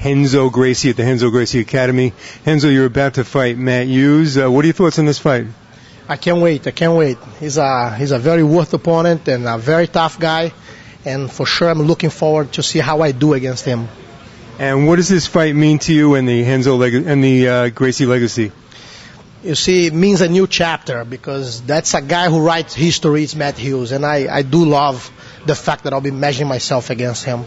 Renzo Gracie at the Renzo Gracie Academy. Renzo, you're about to fight Matt Hughes. What are your thoughts on this fight? I can't wait. I can't wait. He's a very worth opponent and a very tough guy. And for sure, I'm looking forward to see how I do against him. And what does this fight mean to you and the Gracie legacy? You see, it means a new chapter because that's a guy who writes history. It's Matt Hughes, and I do love the fact that I'll be measuring myself against him.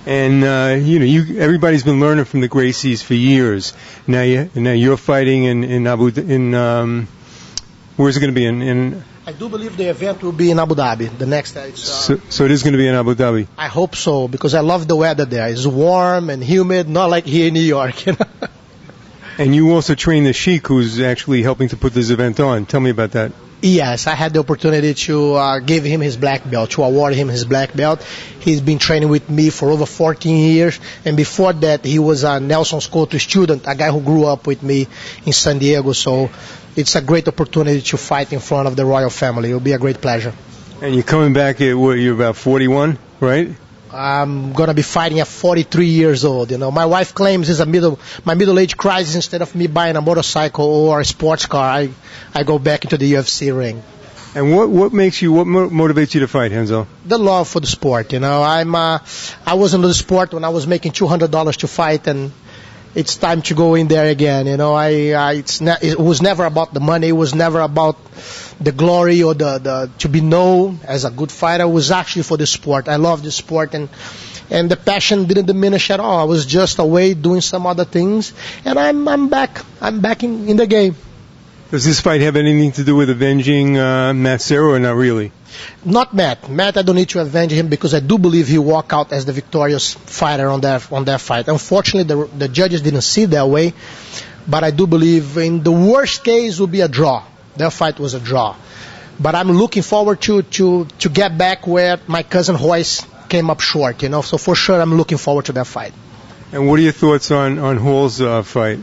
And everybody's been learning from the Gracies for years. Now you're fighting in where's it going to be in? I do believe the event will be in Abu Dhabi. The next day. So it is going to be in Abu Dhabi. I hope so because I love the weather there. It's warm and humid, not like here in New York. And you also train the Sheik, who's actually helping to put this event on. Tell me about that. Yes, I had the opportunity to give him his black belt, to award him his black belt. He's been training with me for over 14 years, and before that, he was a Nelson Scotto student, a guy who grew up with me in San Diego. So it's a great opportunity to fight in front of the royal family. It will be a great pleasure. And you're coming back at what? You're about 41, right? I'm gonna be fighting at 43 years old. My wife claims it's my middle-age crisis. Instead of me buying a motorcycle or a sports car, I go back into the UFC ring. And what motivates you to fight, Renzo? The love for the sport. I was in the sport when I was making $200 to fight, and it's time to go in there again. It was never about the money. It was never about the glory or the to be known as a good fighter. It was actually for the sport. I love the sport, and the passion didn't diminish at all. I was just away doing some other things, and I'm back. I'm back in the game. Does this fight have anything to do with avenging Matt Serra or not really? Not Matt. Matt, I don't need to avenge him because I do believe he'll walk out as the victorious fighter on that fight. Unfortunately, the judges didn't see it that way, but I do believe in the worst case will be a draw. Their fight was a draw. But I'm looking forward to get back where my cousin Hughes came up short, So for sure I'm looking forward to that fight. And what are your thoughts on Hall's fight?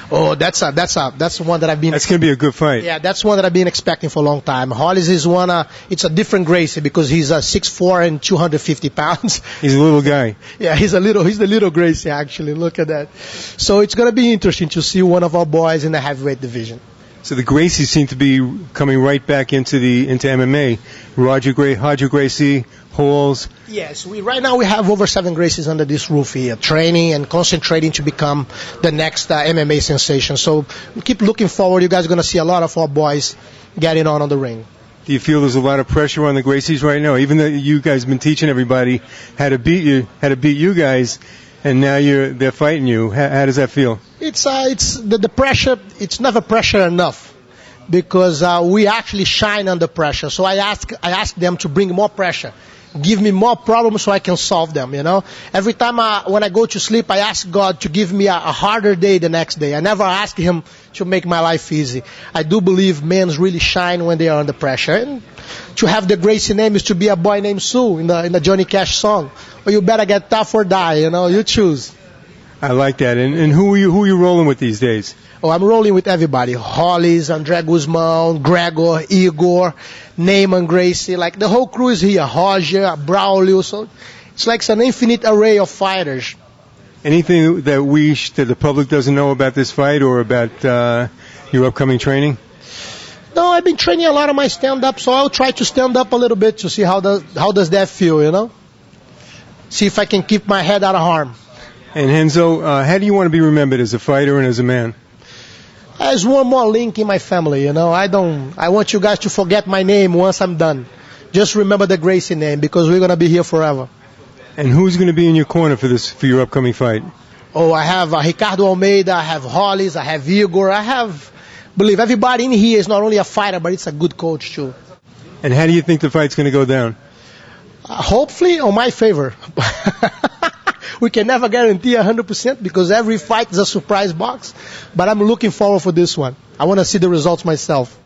Oh, that's one that I've been. That's going to be a good fight. Yeah, that's one that I've been expecting for a long time. Hollis is one. It's a different Gracie because he's 6'4" and 250 pounds. He's a little guy. Yeah, he's the little Gracie actually. Look at that. So it's going to be interesting to see one of our boys in the heavyweight division. So the Gracies seem to be coming right back into MMA. Roger Gracie, Halls. Yes, right now we have over 7 Gracies under this roof here, training and concentrating to become the next MMA sensation. So we keep looking forward. You guys are going to see a lot of our boys getting on the ring. Do you feel there's a lot of pressure on the Gracies right now? Even though you guys have been teaching everybody how to beat you guys, and now they're fighting you. How does that feel? It's the pressure. It's never pressure enough because we actually shine under pressure. So I ask them to bring more pressure. Give me more problems so I can solve them, Every time when I go to sleep, I ask God to give me a harder day the next day. I never ask Him to make my life easy. I do believe men really shine when they are under pressure. And to have the Gracie name is to be a boy named Sue in the Johnny Cash song. Well, you better get tough or die, you choose. I like that. And who are you rolling with these days? Oh, I'm rolling with everybody. Hollis, Andre Guzman, Gregor, Igor, Neyman Gracie. Like the whole crew is here. Roger, Braulio. So it's like an infinite array of fighters. Anything that the public doesn't know about this fight or about your upcoming training? No, I've been training a lot of my stand-up, so I'll try to stand up a little bit to see how does that feel, See if I can keep my head out of harm. And Renzo, how do you want to be remembered as a fighter and as a man? As one more link in my family, I want you guys to forget my name once I'm done. Just remember the Gracie name because we're going to be here forever. And who's going to be in your corner for your upcoming fight? Oh, I have Ricardo Almeida, I have Hollis, I have Igor, believe everybody in here is not only a fighter, but it's a good coach too. And how do you think the fight's going to go down? Hopefully on my favor. We can never guarantee 100% because every fight is a surprise box. But I'm looking forward for this one. I want to see the results myself.